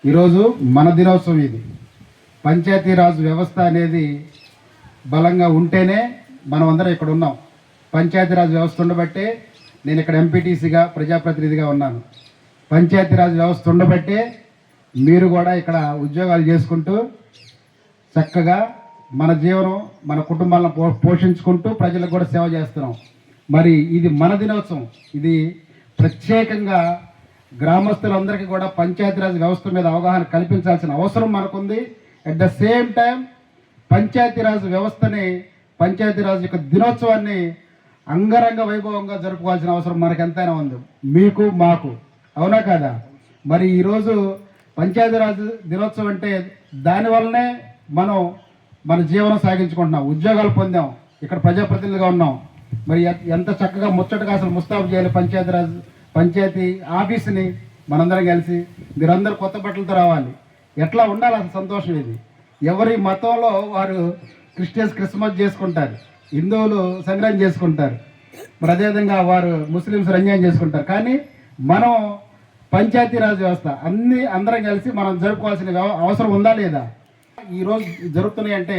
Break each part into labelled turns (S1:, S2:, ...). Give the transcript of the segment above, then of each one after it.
S1: ఈరోజు మన దినోత్సవం. ఇది పంచాయతీరాజ్ వ్యవస్థ అనేది బలంగా ఉంటేనే మనం అందరం ఇక్కడ ఉన్నాం. పంచాయతీరాజ్ వ్యవస్థ ఉండబట్టే నేను ఇక్కడ ఎంపీటీసీగా ప్రజాప్రతినిధిగా ఉన్నాను. పంచాయతీరాజ్ వ్యవస్థ ఉండబట్టే మీరు కూడా ఇక్కడ ఉద్యోగాలు చేసుకుంటూ చక్కగా మన జీవనం మన కుటుంబాలను పోషించుకుంటూ ప్రజలకు కూడా సేవ చేస్తున్నాం. మరి ఇది మన దినోత్సవం. ఇది ప్రత్యేకంగా గ్రామస్తులందరికీ కూడా పంచాయతీరాజ్ వ్యవస్థ మీద అవగాహన కల్పించాల్సిన అవసరం మనకుంది. At the same time Panchayati Raj వ్యవస్థని, పంచాయతీరాజ్ యొక్క దినోత్సవాన్ని అంగరంగ వైభవంగా జరుపుకోవాల్సిన అవసరం మనకు ఎంతైనా ఉంది, మీకు మాకు. అవునా కాదా? మరి ఈరోజు పంచాయతీరాజ్ దినోత్సవం అంటే దానివల్లనే మనం మన జీవనం సాగించుకుంటున్నాం, ఉద్యోగాలు పొందాం, ఇక్కడ ప్రజాప్రతినిధిగా ఉన్నాం. మరి ఎంత చక్కగా ముచ్చటగా అసలు ముస్తాబు చేయాలి పంచాయతీ ఆఫీసుని మనందరం కలిసి. మీరందరూ కొత్త బట్టలతో రావాలి. ఎట్లా ఉండాలి అసలు సంతోషం ఇది. ఎవరి మతంలో వారు క్రిస్మస్ చేసుకుంటారు, హిందువులు సంక్రాంతి చేసుకుంటారు, మరి అదేవిధంగా వారు ముస్లిమ్స్ రంజాన్ చేసుకుంటారు. కానీ మనం పంచాయతీరాజ్ వ్యవస్థ అందరం కలిసి మనం జరుపుకోవాల్సిన అవసరం ఉందా లేదా? ఈరోజు జరుగుతున్నాయి అంటే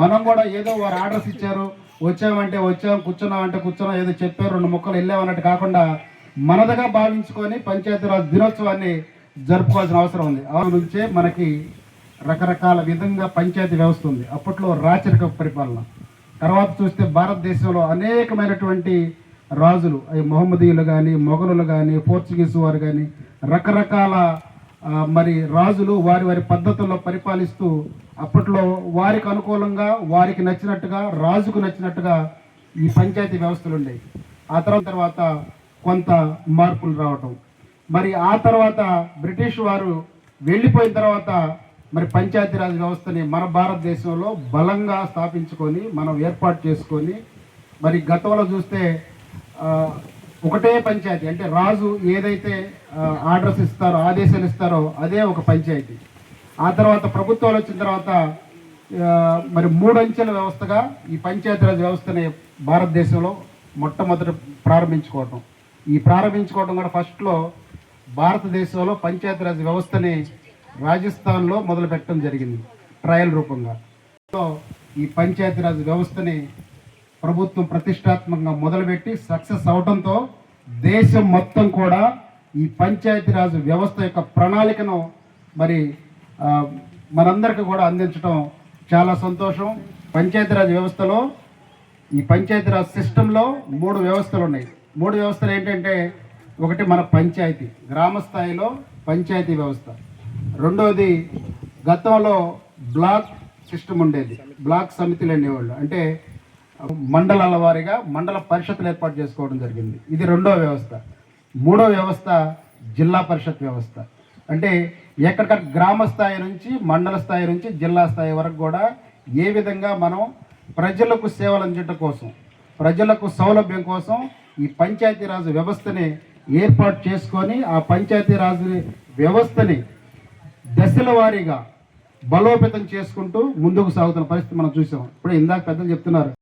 S1: మనం కూడా ఏదో వారు ఆర్డర్స్ ఇచ్చారు, వచ్చామంటే వచ్చాం, కూర్చున్నామంటే కూర్చున్నాం, ఏదో చెప్పారు, 2 ముక్కలు వెళ్ళామన్నట్టు కాకుండా మనదగా భావించుకొని పంచాయతీరాజ్ దినోత్సవాన్ని జరుపుకోవాల్సిన అవసరం ఉంది. ఆ నుంచే మనకి రకరకాల విధంగా పంచాయతీ వ్యవస్థ ఉంది. అప్పట్లో రాచరిక పరిపాలన, తర్వాత చూస్తే భారతదేశంలో అనేకమైనటువంటి రాజులు, అవి మొహమ్మదీయులు కానీ, మొఘలులు కానీ, పోర్చుగీసు వారు కానీ, రకరకాల మరి రాజులు వారి పద్ధతుల్లో పరిపాలిస్తూ అప్పట్లో వారికి అనుకూలంగా, వారికి నచ్చినట్టుగా, రాజుకు నచ్చినట్టుగా ఈ పంచాయతీ వ్యవస్థలు ఉండేవి. ఆ తర్వాత కొంత మార్పులు రావటం, మరి ఆ తర్వాత బ్రిటిష్ వారు వెళ్ళిపోయిన తర్వాత మరి పంచాయతీరాజ్ వ్యవస్థని మన భారతదేశంలో బలంగా స్థాపించుకొని మనం ఏర్పాటు చేసుకొని, మరి గతంలో చూస్తే ఒకటే పంచాయతీ, అంటే రాజు ఏదైతే ఆర్డర్స్ ఇస్తారో, ఆదేశాలు ఇస్తారో అదే ఒక పంచాయతీ. ఆ తర్వాత ప్రభుత్వాలు వచ్చిన తర్వాత మరి 3 అంచెల వ్యవస్థగా ఈ పంచాయతీరాజ్ వ్యవస్థని భారతదేశంలో మొట్టమొదటి ప్రారంభించుకోవడం కూడా ఫస్ట్లో భారతదేశంలో పంచాయతీరాజ్ వ్యవస్థని రాజస్థాన్లో మొదలు పెట్టడం జరిగింది ట్రయల్ రూపంగా. ఈ పంచాయతీరాజ్ వ్యవస్థని ప్రభుత్వం ప్రతిష్టాత్మకంగా మొదలుపెట్టి సక్సెస్ అవడంతో దేశం మొత్తం కూడా ఈ పంచాయతీరాజ్ వ్యవస్థ యొక్క ప్రణాళికను మరి మనందరికీ కూడా అందించడం చాలా సంతోషం. పంచాయతీరాజ్ వ్యవస్థలో, ఈ పంచాయతీరాజ్ సిస్టంలో 3 వ్యవస్థలు ఉన్నాయి. 3 వ్యవస్థలు ఏంటంటే, ఒకటి మన పంచాయతీ, గ్రామ స్థాయిలో పంచాయతీ వ్యవస్థ. రెండోది గతంలో బ్లాక్ సిస్టమ్ ఉండేది, బ్లాక్ సమితిలు అనేవాళ్ళు, అంటే మండలాల వారీగా మండల పరిషత్తులు ఏర్పాటు చేసుకోవడం జరిగింది. ఇది 2వ వ్యవస్థ. 3వ వ్యవస్థ జిల్లా పరిషత్ వ్యవస్థ. అంటే ఎక్కడికక్కడ గ్రామ స్థాయి నుంచి, మండల స్థాయి నుంచి జిల్లా స్థాయి వరకు కూడా ఏ విధంగా మనం ప్రజలకు సేవలు అందించడం కోసం, ప్రజలకు సౌలభ్యం కోసం ఈ పంచాయతీరాజ్ వ్యవస్థని ఏర్పాటు చేసుకొని ఆ పంచాయతీరాజ్ వ్యవస్థని దశల వారీగా బలోపేతం చేసుకుంటూ ముందుకు సాగుతున్న పరిస్థితి మనం చూసాం. ఇప్పుడు ఇందాక పెద్దలు చెప్తున్నారు,